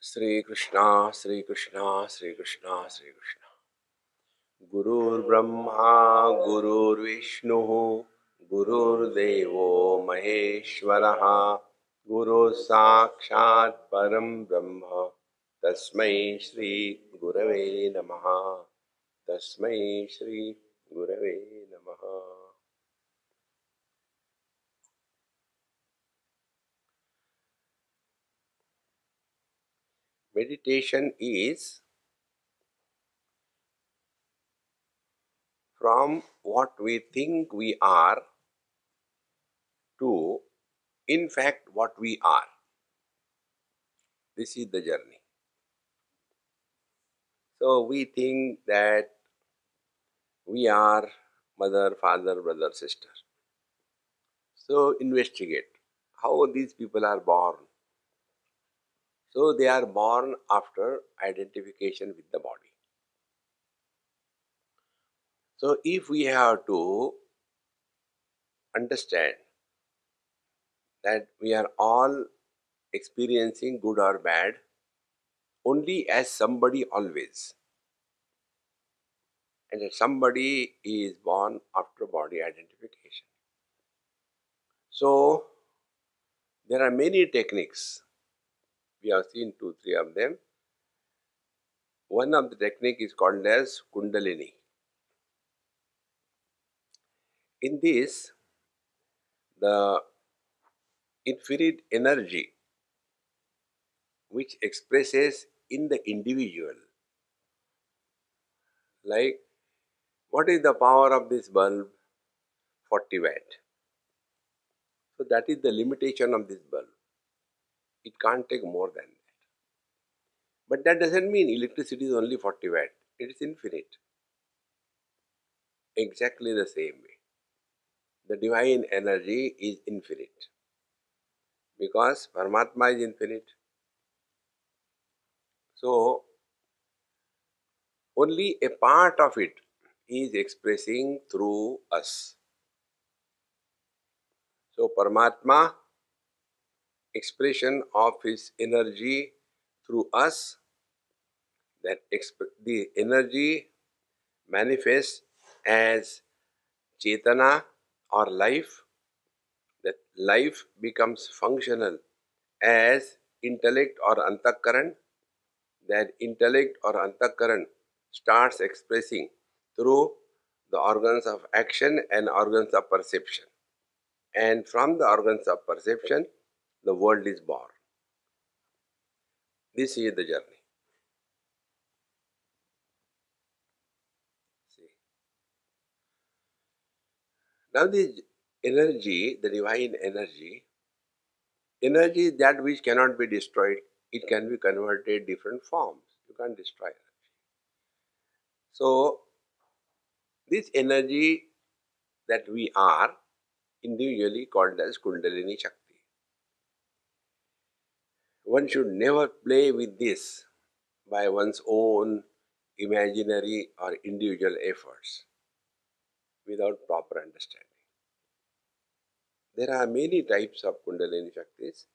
Sri Krishna, Sri Krishna, Sri Krishna, Sri Krishna. Gurur Brahma, Gurur Vishnu, Gurur Devo Maheshwaraha, Guru Sakshat Param Brahma, Tasmai Shri Gurave Namaha, Tasmai Shri Gurave Namaha. Meditation is from what we think we are to, in fact, what we are. This is the journey. So we think that we are mother, father, brother, sister. So investigate how these people are born. So they are born after identification with the body. So if we have to understand that we are all experiencing good or bad only as somebody always, and that somebody is born after body identification. So there are many techniques. We have seen 2, 3 of them. One of the technique is called as Kundalini. In this, the infinite energy which expresses in the individual, like what is the power of this bulb? 40 watt. So that is the limitation of this bulb. It can't take more than that. But that doesn't mean electricity is only 40 watt. It is infinite. Exactly the same way. The divine energy is infinite. Because Paramatma is infinite. So only a part of it is expressing through us. So Paramatma, expression of his energy through us, that the energy manifests as Chetana or life. That life becomes functional as intellect or antakaran. That intellect or antakaran starts expressing through the organs of action and organs of perception. And from the organs of perception, the world is born. This is the journey. See. Now this energy, the divine energy is that which cannot be destroyed. It can be converted different forms. You can't destroy it. So this energy that we are individually called as Kundalini Shakti. One should never play with this by one's own imaginary or individual efforts without proper understanding. There are many types of Kundalini Shaktis.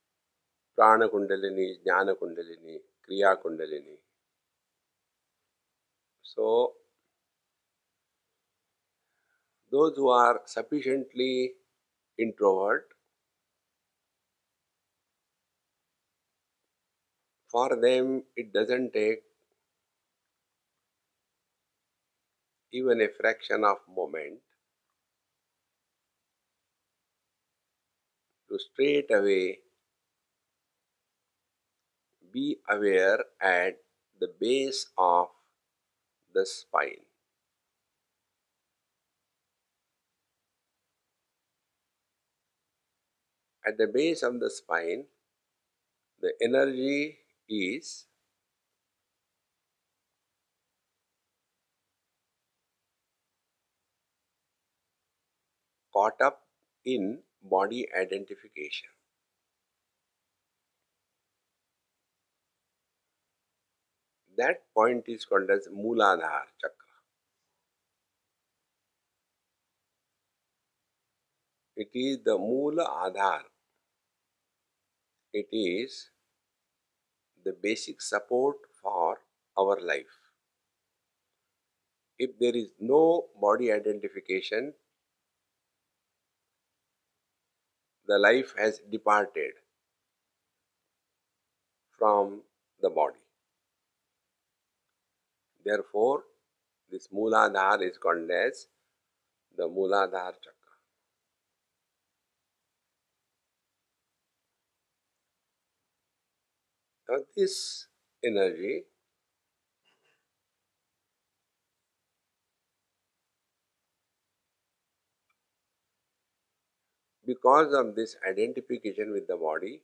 Prana Kundalini, Jnana Kundalini, Kriya Kundalini. So, those who are sufficiently introvert, for them it doesn't take even a fraction of moment to straight away be aware at the base of the spine. At the base of the spine, the energy is caught up in body identification. That point is called as Mooladhara Chakra. It is the Moola Adhar. It is the basic support for our life. If there is no body identification, the life has departed from the body. Therefore, this Mooladhara is called as the Mooladhara Chakra. Now, this energy, because of this identification with the body,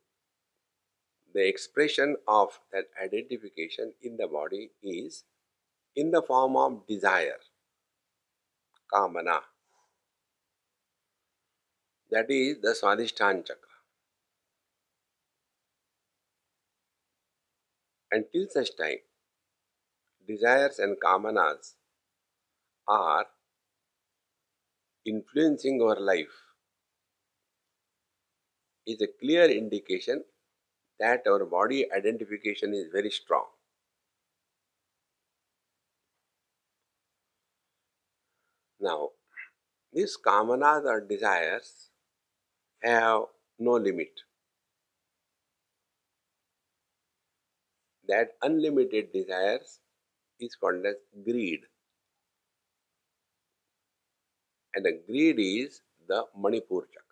the expression of that identification in the body is in the form of desire, kamana. That is the Swadhisthana Chakra. Until such time, desires and kamanas are influencing our life is a clear indication that our body identification is very strong. Now, these kamanas or desires have no limit. That unlimited desires is called as greed. And the greed is the Manipur Chakra.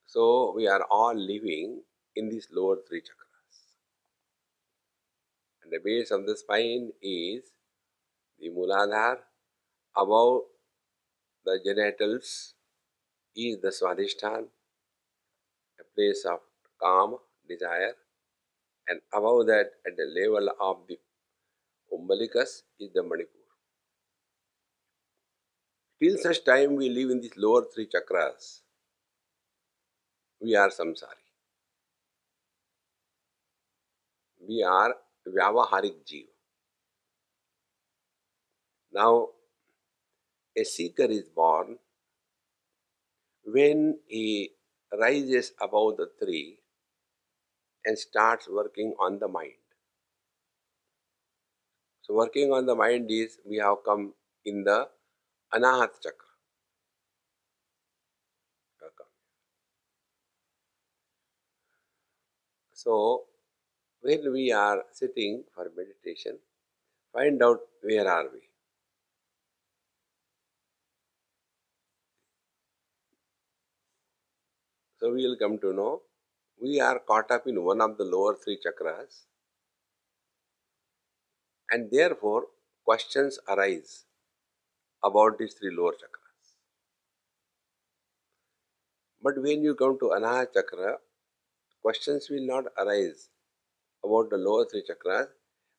So, we are all living in these lower three chakras. And the base of the spine is the Mooladhara. Above the genitals is the Swadhisthana, a place of calm, desire, and above that, at the level of the umbilicus, is the Manipur. Till such time we live in these lower three chakras, we are samsari. We are vyavaharik jiva. Now, a seeker is born when he rises above the three and starts working on the mind. So, working on the mind is we have come in the Anahat Chakra. So, when we are sitting for meditation, find out where are we. So, we will come to know we are caught up in one of the lower three chakras, and therefore questions arise about these three lower chakras. But when you come to Anahata Chakra, questions will not arise about the lower three chakras,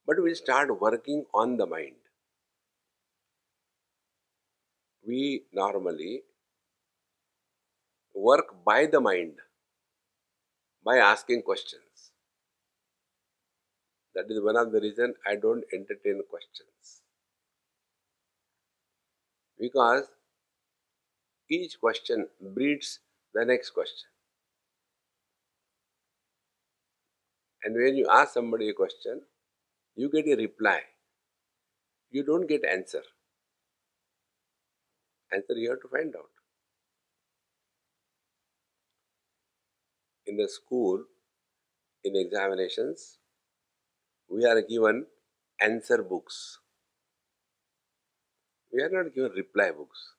but will start working on the mind. We normally work by the mind by asking questions. That is one of the reasons I don't entertain questions. Because each question breeds the next question. And when you ask somebody a question, you get a reply. You don't get answer. Answer you have to find out. In the school, in examinations, we are given answer books. We are not given reply books.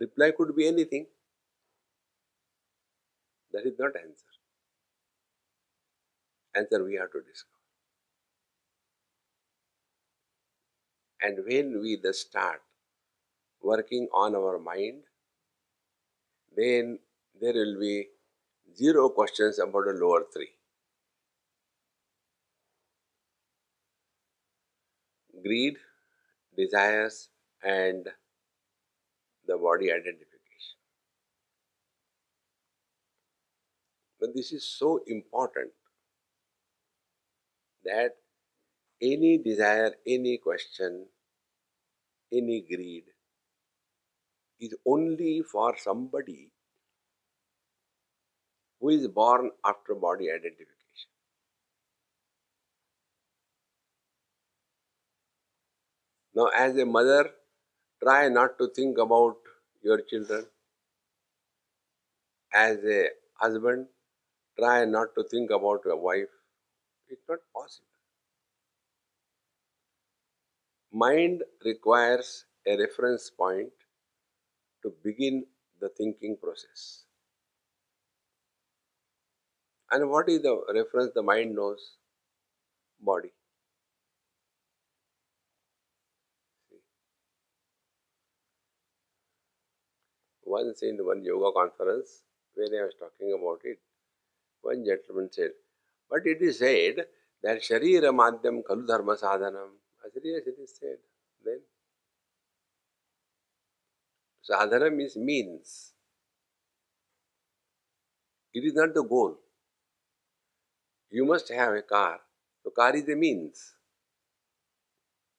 Reply could be anything. That is not answer. Answer we have to discover. And when we thus start working on our mind, then there will be zero questions about the lower three. Greed, desires, and the body identification. But this is so important that any desire, any question, any greed is only for somebody who is born after body identification. Now, as a mother, try not to think about your children. As a husband, try not to think about your wife. It's not possible. Mind requires a reference point to begin the thinking process. And what is the reference the mind knows? Body. Once in one yoga conference, when I was talking about it, one gentleman said, but it is said that Sharira Madhyam Kalu Dharma Sadhanam. I said, yes, it is said. Then sadhana means means. It is not the goal. You must have a car. The car is a means.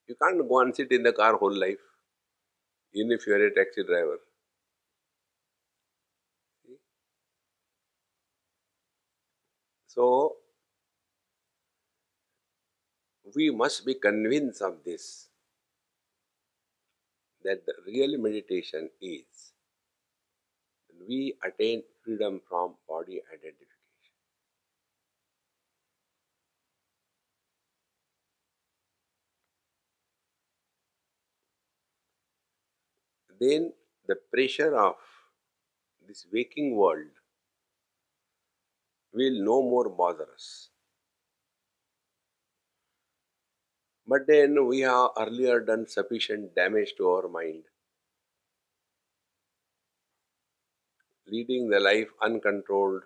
You can't go and sit in the car whole life, even if you are a taxi driver. So, we must be convinced of this, that the real meditation is we attain freedom from body identification. Then the pressure of this waking world will no more bother us. But then we have earlier done sufficient damage to our mind, leading the life uncontrolled,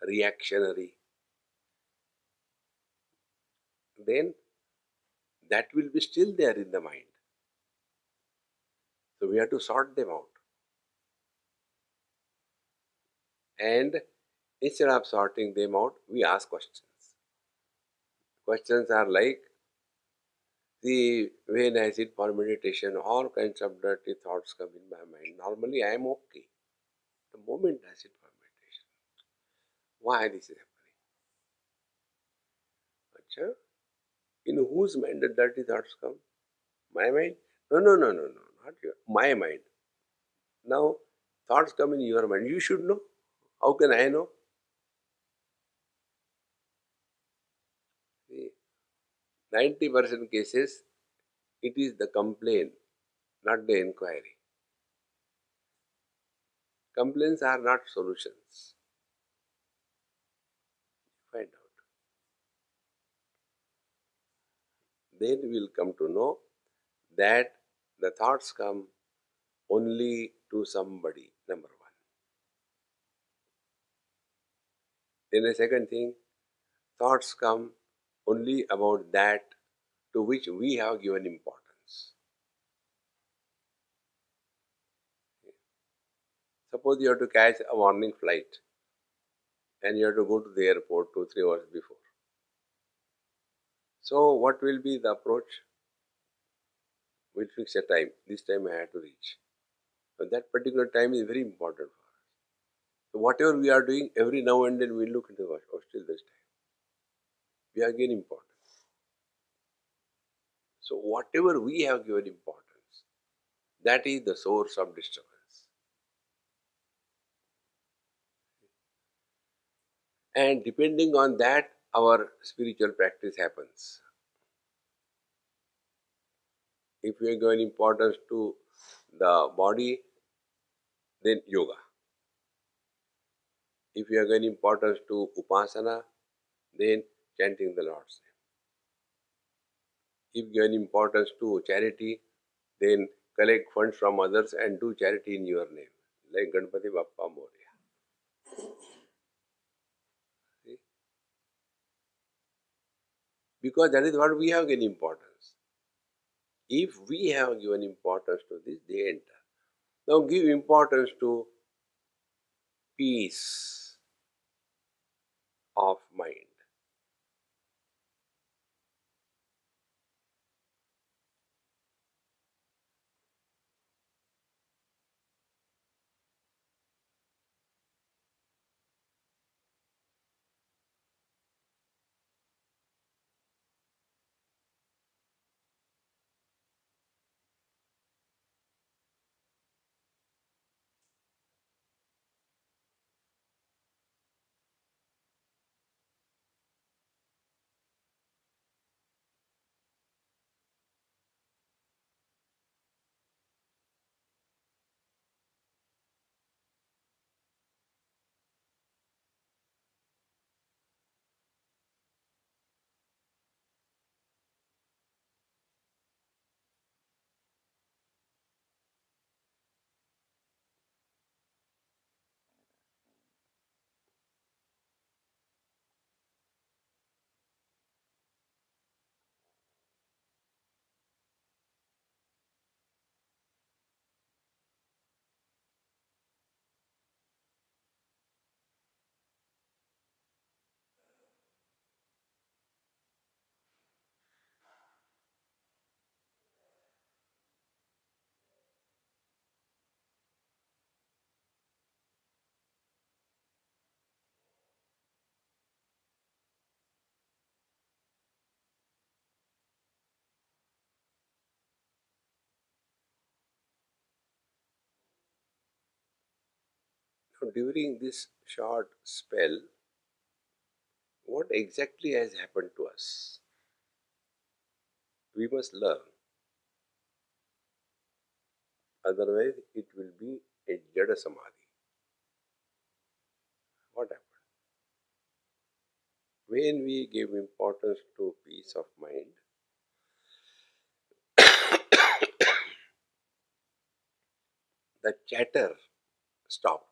reactionary. Then that will be still there in the mind. So we have to sort them out. And instead of sorting them out, we ask questions. Questions are like, see, when I sit for meditation, all kinds of dirty thoughts come in my mind. Normally, I am okay. The moment I sit for meditation, why this is happening? Achha, in whose mind the dirty thoughts come? My mind? No, no, no, no, no, not your, my mind. Now, thoughts come in your mind. You should know. How can I know? See, 90% cases, it is the complaint, not the inquiry. Complaints are not solutions. Find out. Then we will come to know that the thoughts come only to somebody, number one. Then the second thing, thoughts come only about that to which we have given importance. Suppose you have to catch a morning flight and you have to go to the airport 2-3 hours before. So, what will be the approach? We'll fix a time. This time I have to reach. So, that particular time is very important for us. So, whatever we are doing, every now and then we look into the watch. Oh, still this time. We are gaining importance. So, whatever we have given importance, that is the source of disturbance. And depending on that, our spiritual practice happens. If we are giving importance to the body, then yoga. If you are giving importance to upasana, then chanting the Lord's name. If you are giving importance to charity, then collect funds from others and do charity in your name, like Ganpati Bappa Moria. See? Because that is what we have given importance. If we have given importance to this, they enter. Now give importance to peace of mind. During this short spell, what exactly has happened to us? We must learn. Otherwise, it will be a Jada Samadhi. What happened? When we give importance to peace of mind, the chatter stopped.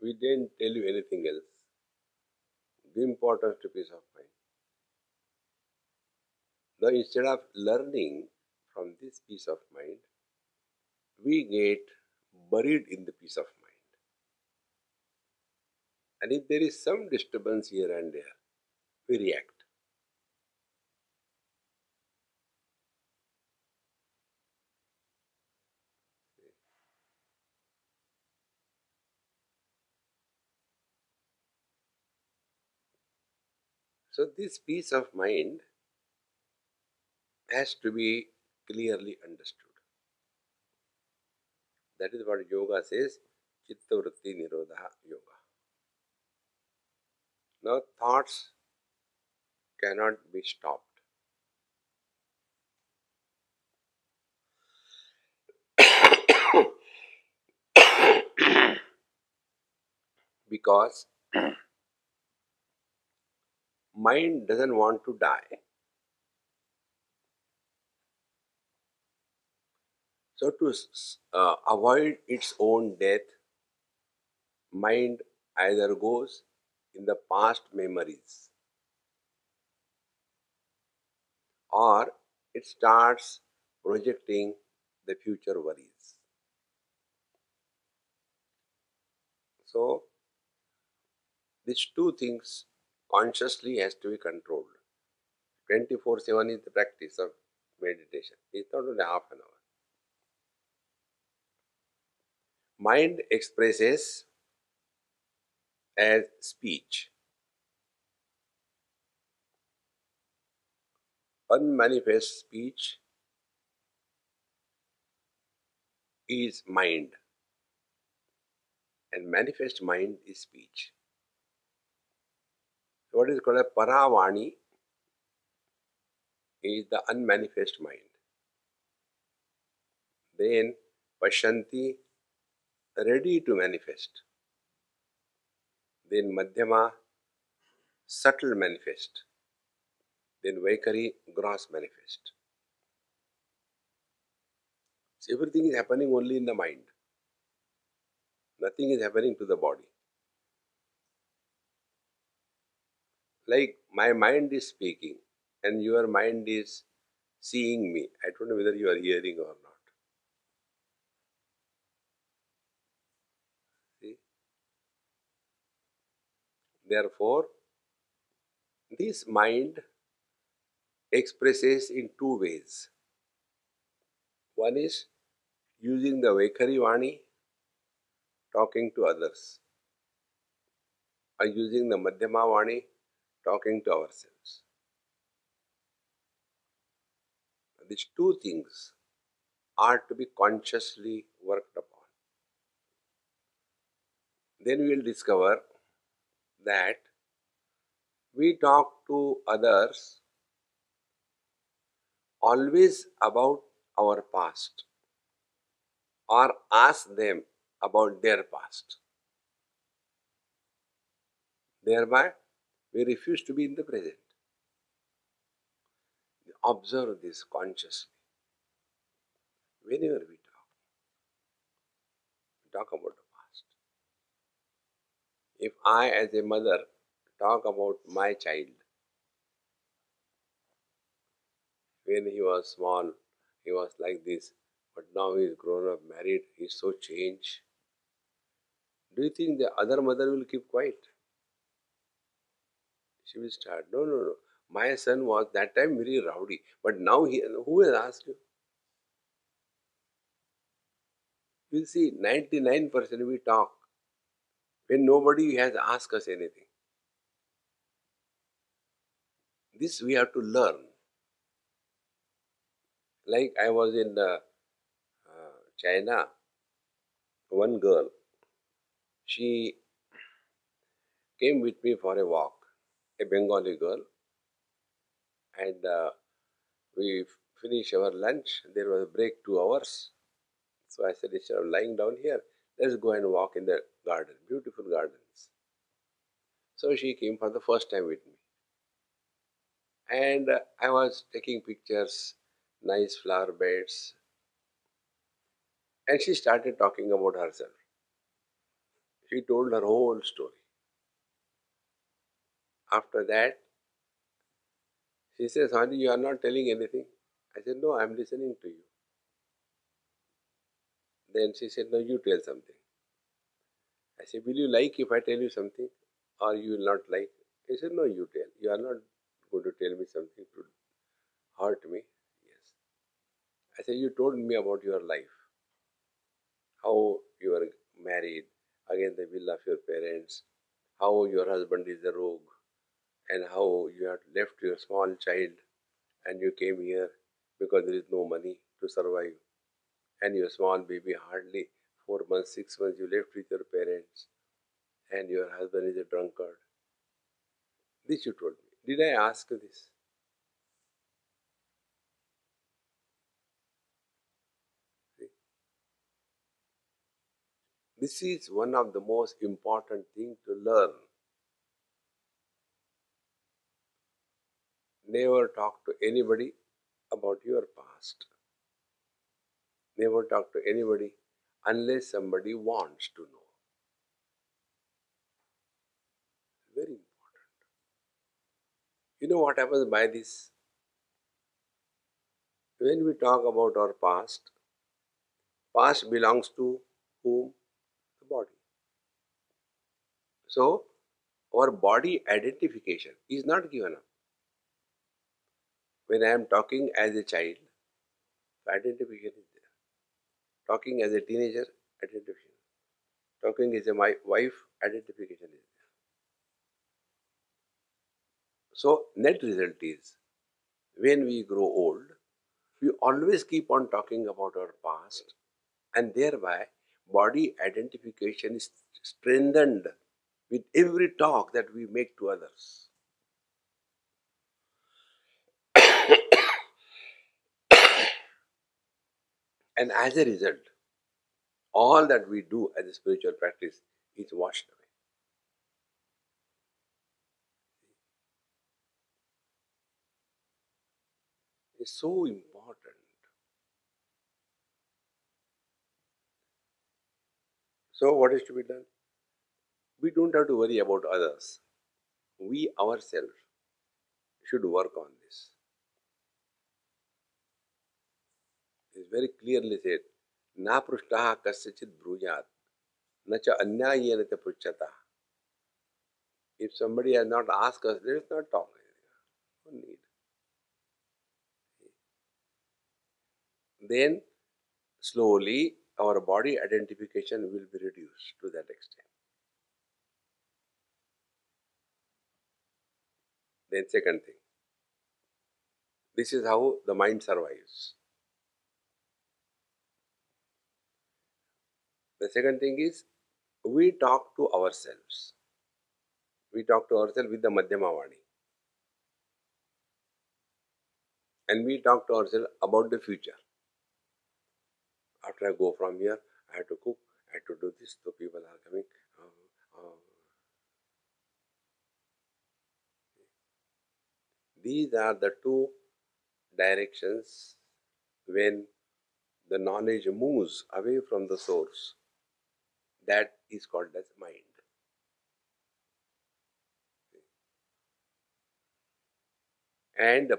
We didn't tell you anything else. Give importance to peace of mind. Now, instead of learning from this peace of mind, we get buried in the peace of mind. And if there is some disturbance here and there, we react. So, this peace of mind has to be clearly understood. That is what yoga says, chitta vritti nirodha yoga. Now, thoughts cannot be stopped because mind doesn't want to die. So, to avoid its own death, mind either goes in the past memories or it starts projecting the future worries. So, these two things consciously has to be controlled. 24/7 is the practice of meditation. It's not only half an hour. Mind expresses as speech. Unmanifest speech is mind, and manifest mind is speech. What is called a paravani is the unmanifest mind. Then pashanti, ready to manifest. Then madhyama, subtle manifest. Then vaikari, gross manifest. So everything is happening only in the mind. Nothing is happening to the body. Like my mind is speaking and your mind is seeing me. I don't know whether you are hearing or not. See? Therefore, this mind expresses in two ways. One is using the Vaikari Vani, talking to others, or using the Madhyama Vani, talking to ourselves. These two things are to be consciously worked upon. Then we will discover that we talk to others always about our past or ask them about their past. Thereby, we refuse to be in the present. Observe this consciously. Whenever we talk about the past. If I, as a mother, talk about my child, when he was small, he was like this, but now he is grown up, married, he is so changed. Do you think the other mother will keep quiet? She will start, no, no, no. My son was that time very rowdy, but now who has asked you? You will see 99% we talk when nobody has asked us anything. This we have to learn. Like I was in China, one girl, she came with me for a walk, a Bengali girl, and we finished our lunch. There was a break 2 hours. So I said, instead of lying down here, let's go and walk in the garden, beautiful gardens. So she came for the first time with me. And I was taking pictures, nice flower beds, and she started talking about herself. She told her whole story. After that, she says, honey, you are not telling anything. I said, no, I'm listening to you. Then she said, no, you tell something. I said, will you like if I tell you something? Or you will not like? He said, no, you tell. You are not going to tell me something to hurt me. Yes. I said, you told me about your life, how you were married, against the will of your parents, how your husband is a rogue, and how you had left your small child and you came here because there is no money to survive, and your small baby, hardly 4 months, 6 months, you left with your parents, and your husband is a drunkard. This you told me. Did I ask you this? This is one of the most important things to learn. Never talk to anybody about your past. Never talk to anybody unless somebody wants to know. Very important. You know what happens by this? When we talk about our past belongs to whom? The body. So, our body identification is not given up. When I am talking as a child, identification is there. Talking as a teenager, identification. Talking as a my wife, identification is there. So, net result is when we grow old, we always keep on talking about our past, and thereby body identification is strengthened with every talk that we make to others. And as a result, all that we do as a spiritual practice is washed away. It's so important. So, what is to be done? We don't have to worry about others. We ourselves should work on this. It's very clearly said, Na prushtaha kasyachit brujat, na cha anyayena te pruchata. If somebody has not asked us, let us not talk. No need. Then, slowly, our body identification will be reduced to that extent. Then, second thing, this is how the mind survives. The second thing is, we talk to ourselves. We talk to ourselves with the Madhyama Vani. And we talk to ourselves about the future. After I go from here, I have to cook, I have to do this, so people are coming. These are the two directions when the knowledge moves away from the source. That is called as mind. And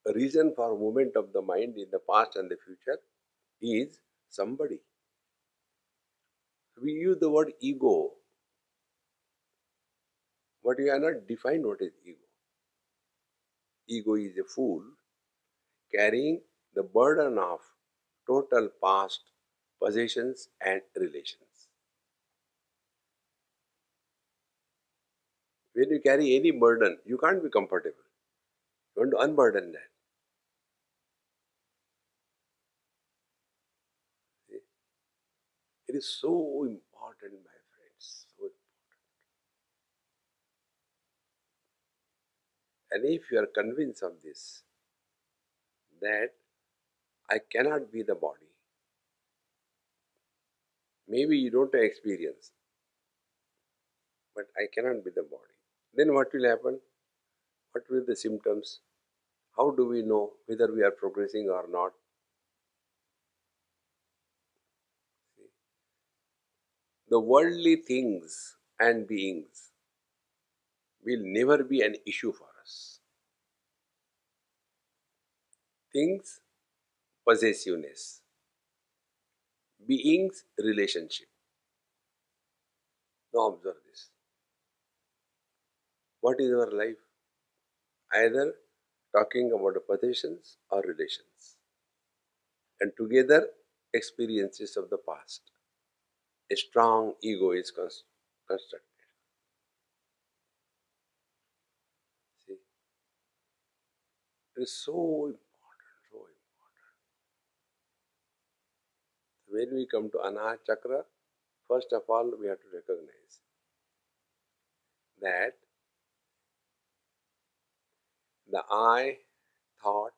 the reason for movement of the mind in the past and the future is somebody. We use the word ego, but we are not defined what is ego. Ego is a fool carrying the burden of total past possessions and relations. When you carry any burden, you can't be comfortable. You want to unburden that. It is so important, my friends. And if you are convinced of this, that I cannot be the body, maybe you don't have experience, but I cannot be the body. Then what will happen? What will be the symptoms? How do we know whether we are progressing or not? See, the worldly things and beings will never be an issue for us. Things, possessiveness. Beings, relationship. Now observe this. What is our life? Either talking about the possessions or relations. And together, experiences of the past. A strong ego is constructed. See, it is so important, so important. When we come to Anahata Chakra, first of all, we have to recognize that the I thought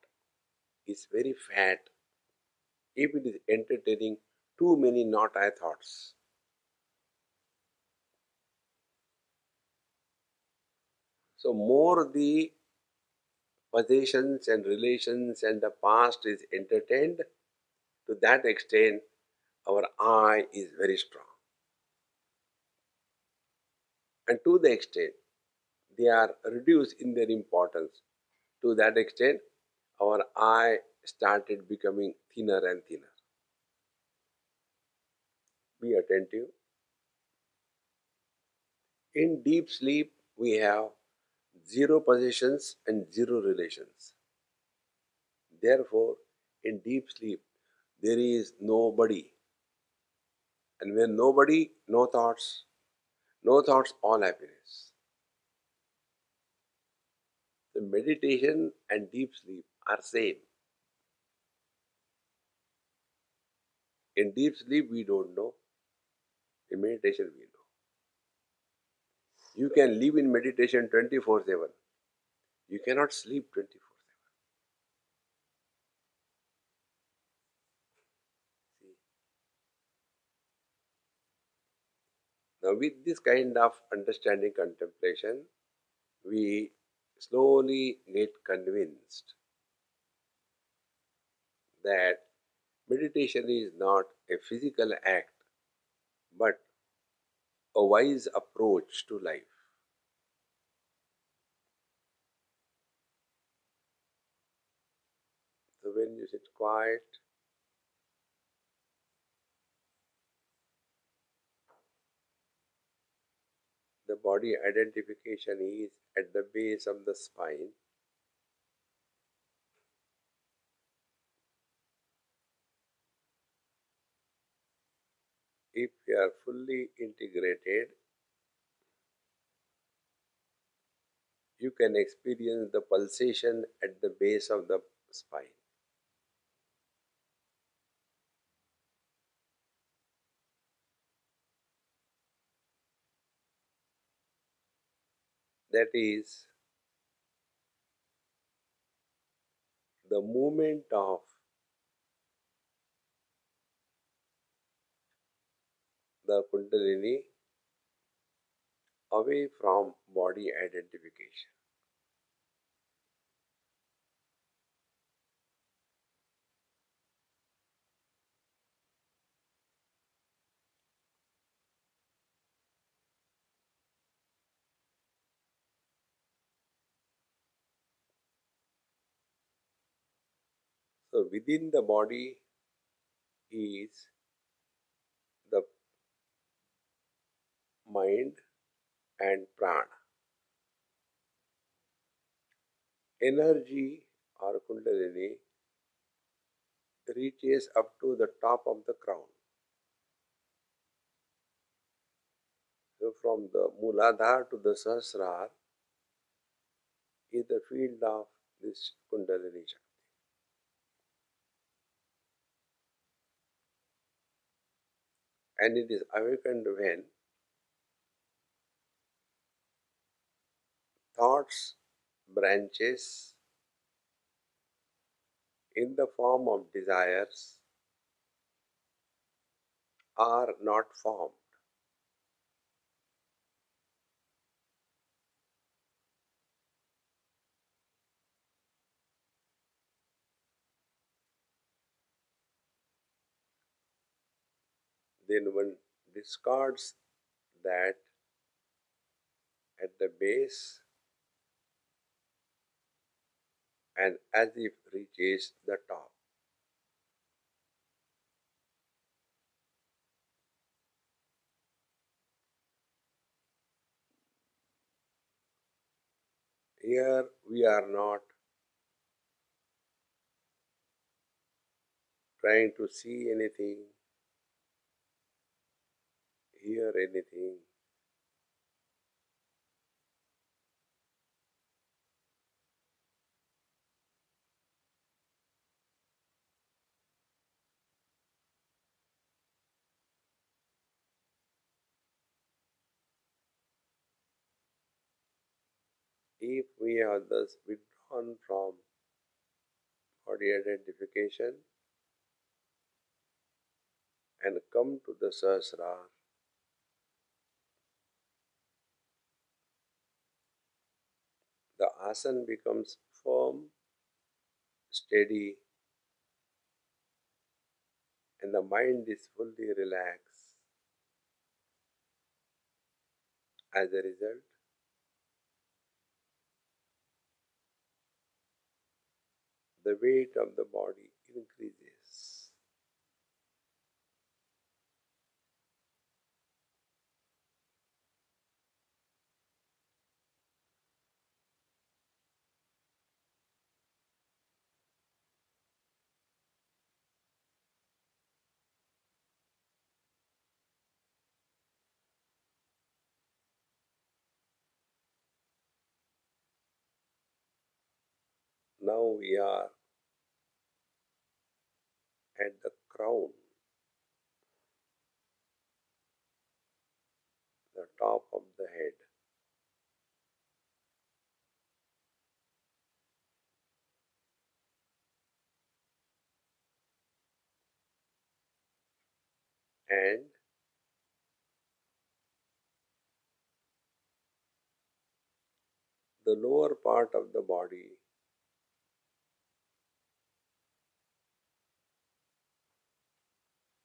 is very fat if it is entertaining too many not I thoughts. So, more the possessions and relations and the past is entertained, to that extent, our I is very strong. And to the extent they are reduced in their importance, to that extent, our I started becoming thinner and thinner. Be attentive. In deep sleep, we have zero possessions and zero relations. Therefore, in deep sleep, there is nobody. And when nobody, no thoughts, no thoughts, all happiness. The meditation and deep sleep are same. In deep sleep, we don't know. In meditation, we know. You can live in meditation 24/7. You cannot sleep 24/7. See? Now, with this kind of understanding contemplation, we slowly get convinced that meditation is not a physical act but a wise approach to life. So, when you sit quiet, the body identification is at the base of the spine. If you are fully integrated, you can experience the pulsation at the base of the spine. That is the movement of the Kundalini away from body identification. So within the body is the mind and prana. Energy or Kundalini reaches up to the top of the crown. So from the Muladhara to the Sahasrara is the field of this Kundalini Shakti. and it is awakened when thoughts branches in the form of desires are not formed. Then one discards that at the base and as if reaches the top. Here we are not trying to see anything, hear anything. If we are thus withdrawn from body identification and come to the Sahasrara, the asana becomes firm, steady, and the mind is fully relaxed. As a result, the weight of the body increases. Now we are at the crown, the top of the head, and the lower part of the body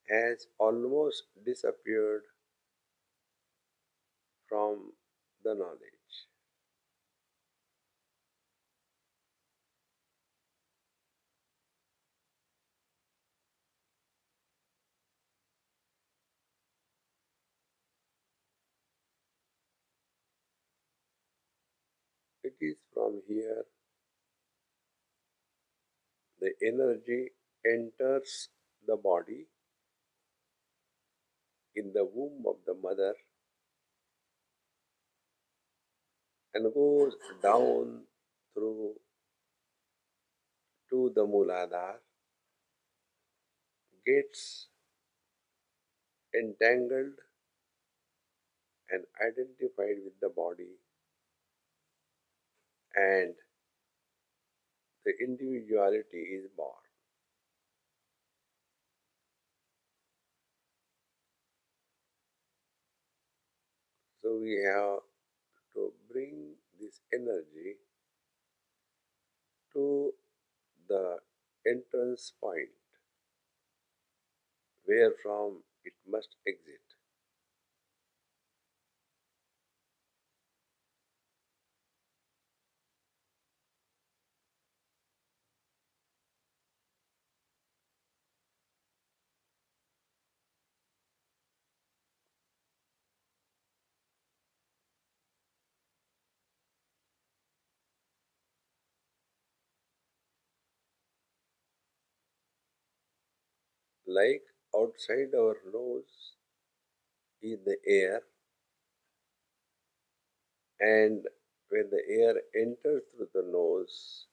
has almost disappeared from the knowledge. It is from here the energy enters the body in the womb of the mother and goes down through to the Muladhara, gets entangled and identified with the body, and the individuality is born. So we have to bring this energy to the entrance point where from it must exit. Like outside our nose is the air, and when the air enters through the nose,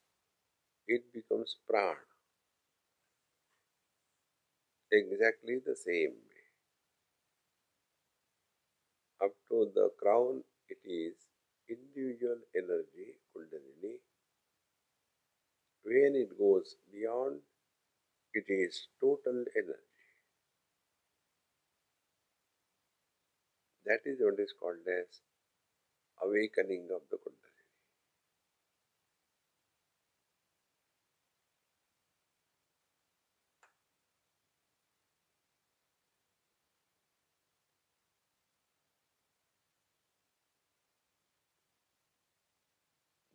it becomes prana, exactly the same way. Up to the crown, it is individual energy, Kundalini. When it goes beyond, it is total energy. That is what is called as awakening of the Kundalini.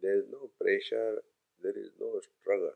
There is no pressure, there is no struggle.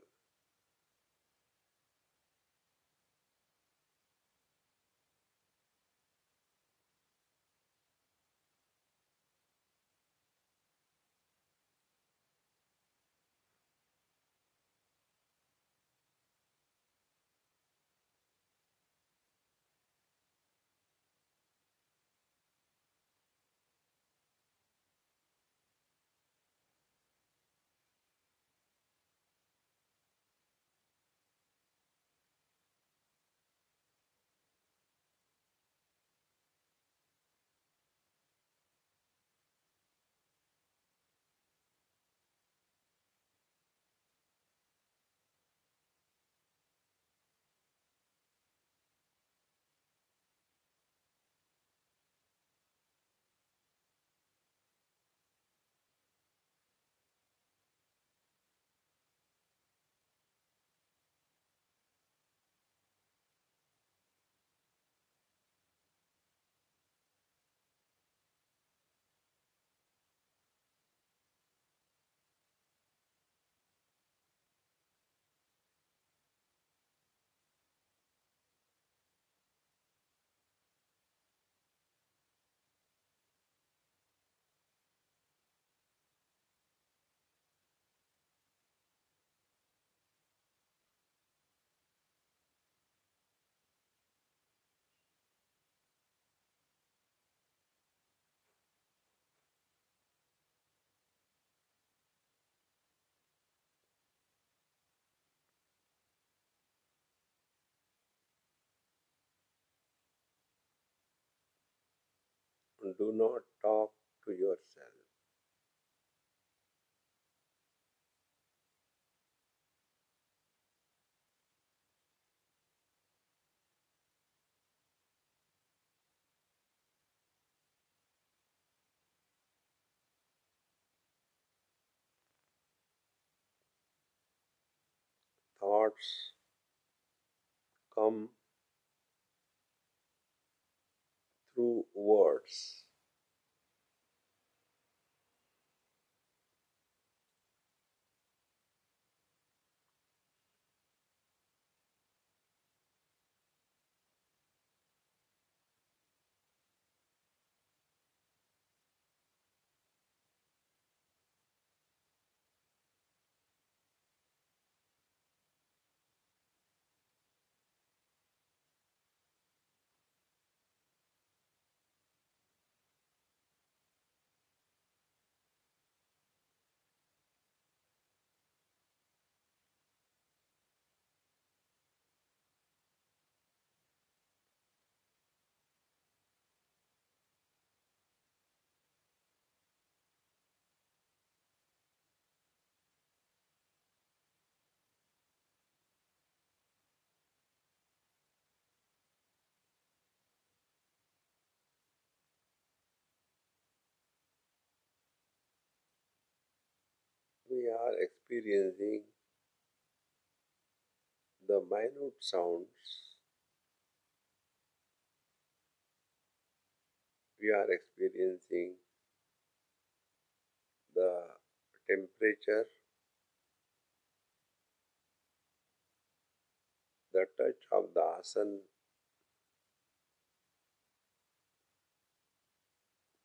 Do not talk to yourself. Thoughts come through words. We are experiencing the minute sounds. We are experiencing the temperature, the touch of the asan.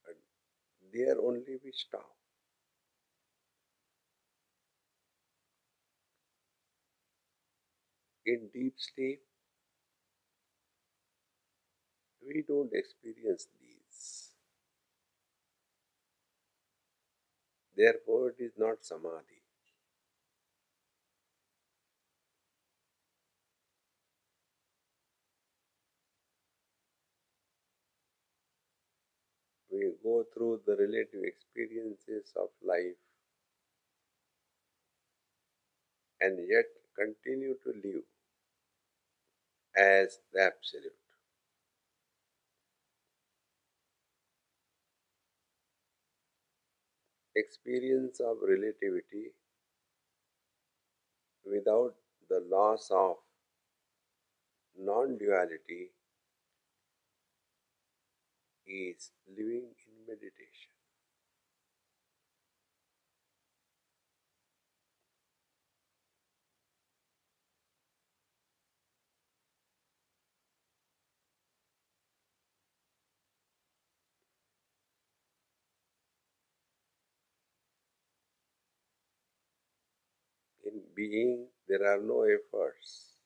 And there only we stop. In deep sleep, we don't experience these. Therefore, it is not samadhi. We go through the relative experiences of life and yet continue to live as the Absolute. Experience of relativity without the loss of non duality is living in meditation. In being, there are no efforts.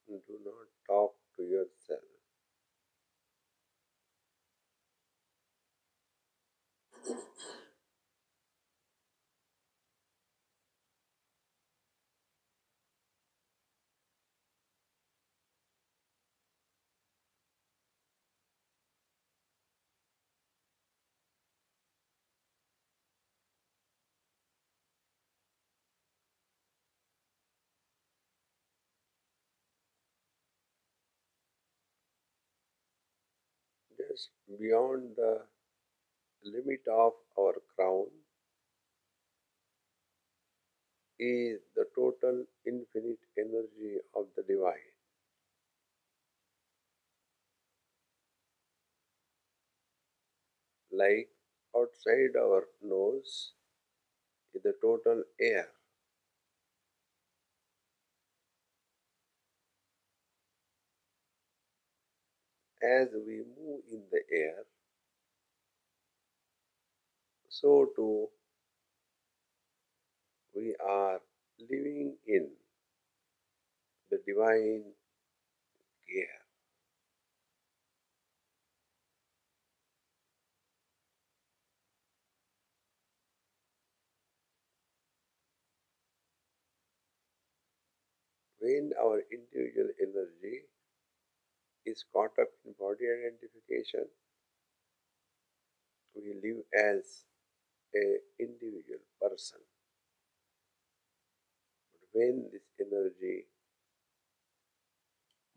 Do not talk to yourself. Just beyond the limit of our crown is the total infinite energy of the divine. Like outside our nose is the total air. as we move in the air, so too we are living in the divine care. When our individual energy is caught up in body identification, we live as a individual person. But when this energy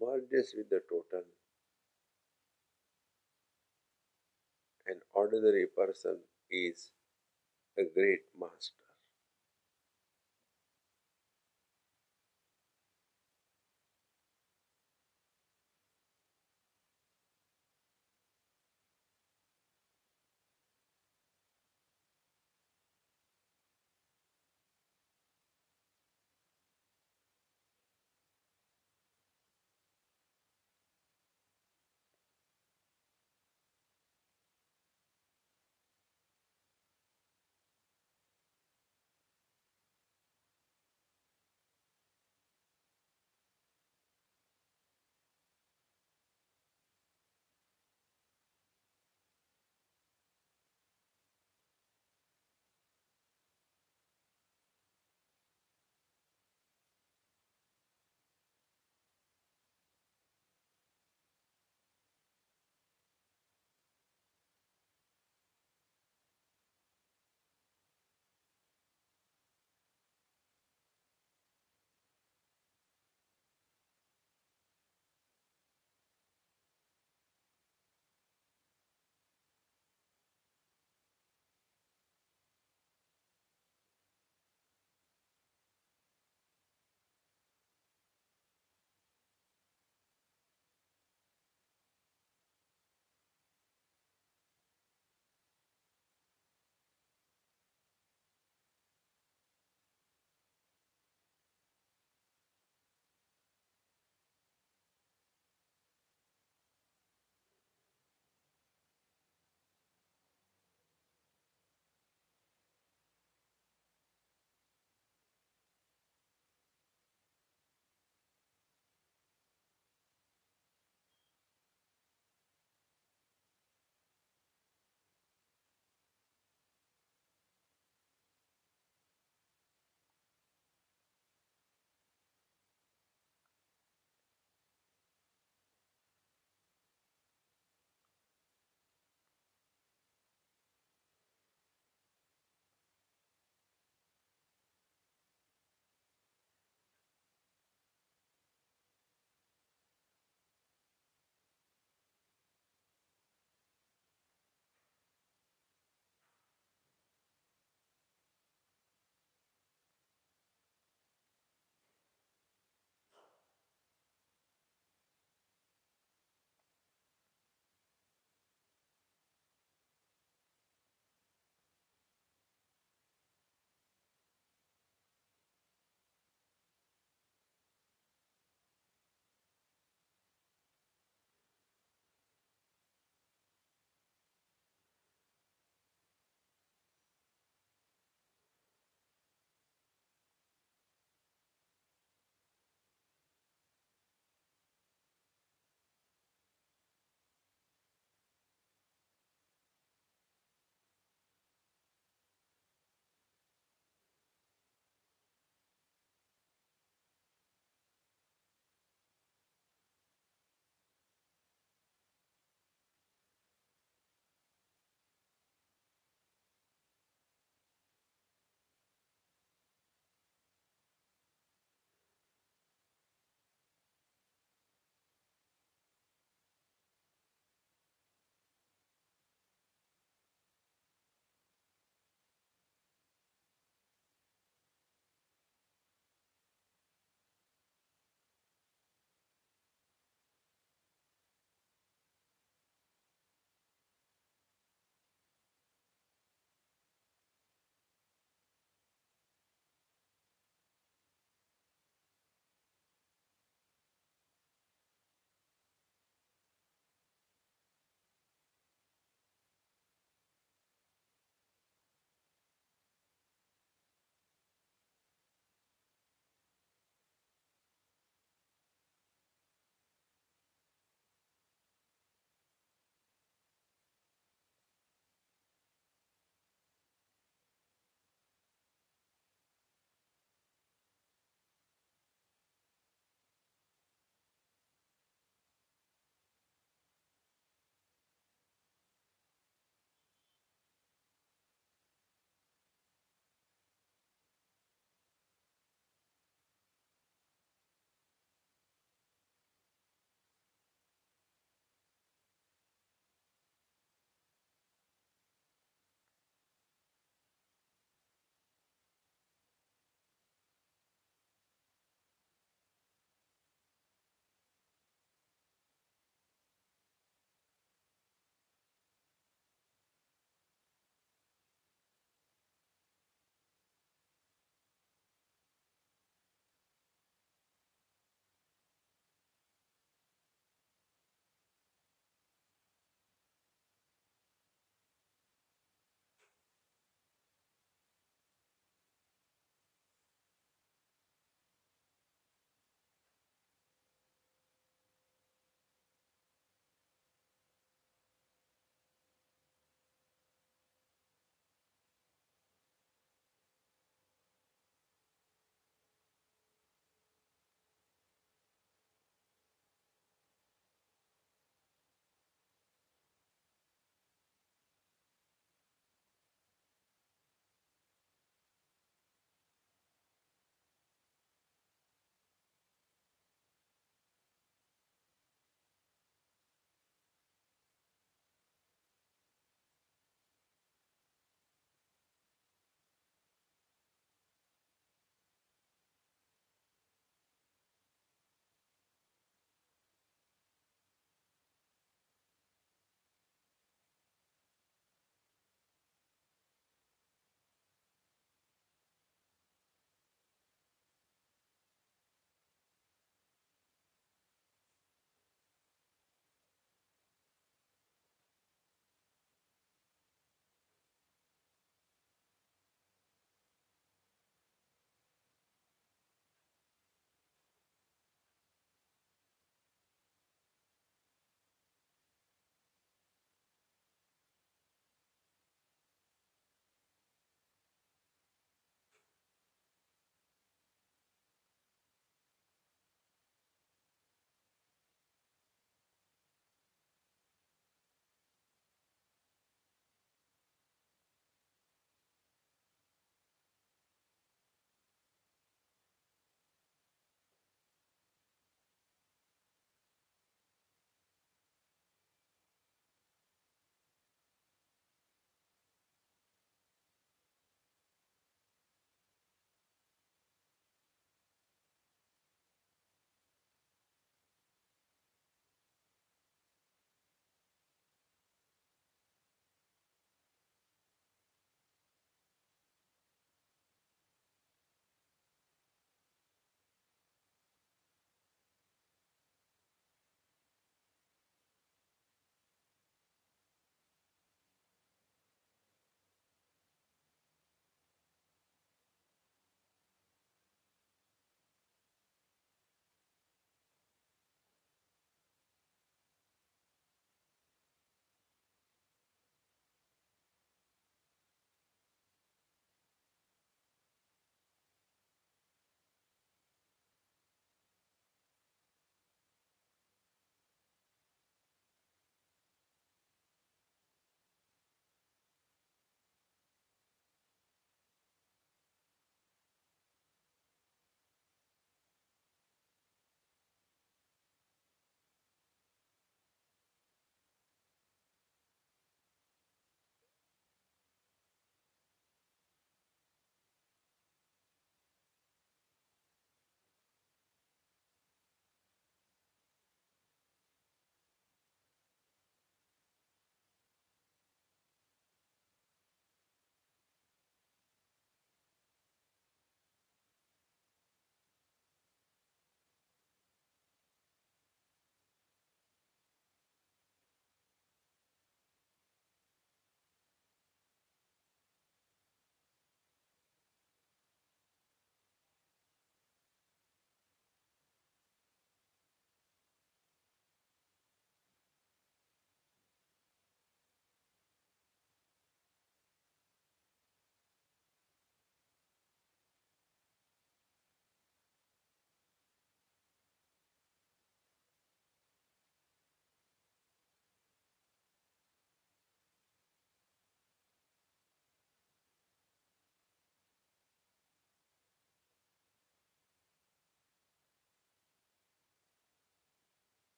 merges with the total, an ordinary person is a great master.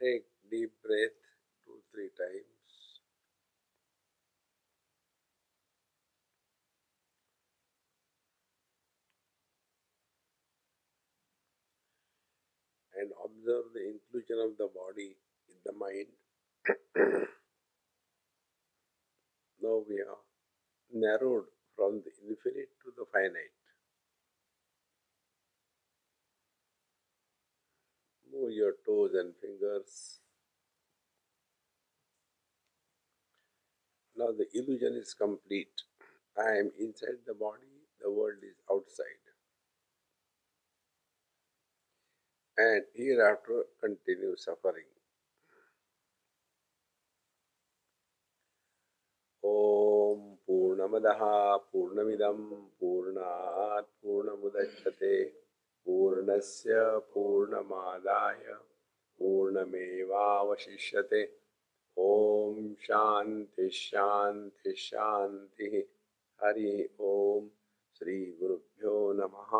Take deep breath 2-3 times and observe the inclusion of the body in the mind. Now we are narrowed from the infinite to the finite. Move your toes and fingers. Now the illusion is complete. I am inside the body, the world is outside. And hereafter continue suffering. ॐ पूर्णमदः पूर्णमिदं पूर्णात् पूर्णमुदच्यते पूर्णस्य पूर्णमादाय पूर्णमेवावशिष्यते ॐ शान्ति शान्ति शान्तिः हरि ओम श्री गुरुभ्यो नमः।